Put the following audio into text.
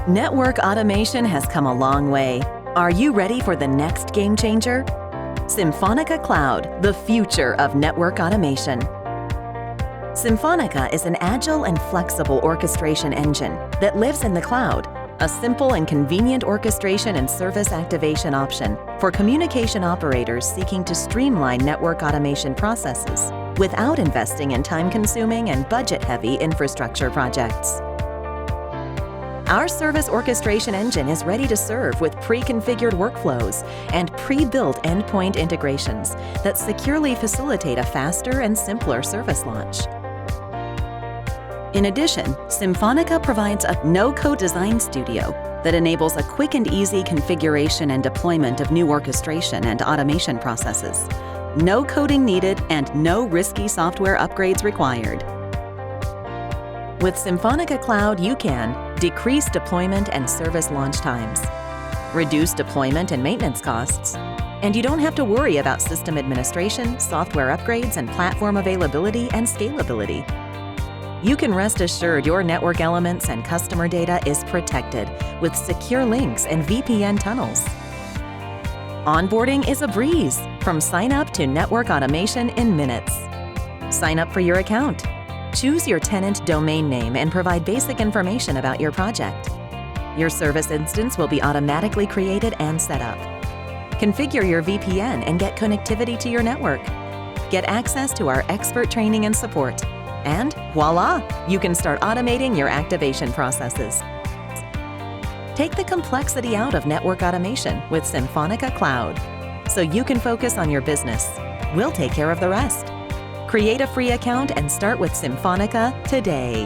Network automation has come a long way. Are you ready for the next game changer? Symphonica Cloud, the future of network automation. Symphonica is an agile and flexible orchestration engine that lives in the cloud, a simple and convenient orchestration and service activation option for communication operators seeking to streamline network automation processes without investing in time-consuming and budget-heavy infrastructure projects. Our service orchestration engine is ready to serve with pre-configured workflows and pre-built endpoint integrations that securely facilitate a faster and simpler service launch. In addition, Symphonica provides a no-code design studio that enables a quick and easy configuration and deployment of new orchestration and automation processes. No coding needed and no risky software upgrades required. With Symphonica Cloud, you can decrease deployment and service launch times, reduce deployment and maintenance costs, and you don't have to worry about system administration, software upgrades, and platform availability and scalability. You can rest assured your network elements and customer data is protected with secure links and VPN tunnels. Onboarding is a breeze, from sign up to network automation in minutes. Sign up for your account. Choose your tenant domain name and provide basic information about your project. Your service instance will be automatically created and set up. Configure your VPN and get connectivity to your network. Get access to our expert training and support. And voila, you can start automating your activation processes. Take the complexity out of network automation with Symphonica Cloud, so you can focus on your business. We'll take care of the rest. Create a free account and start with Symphonica today.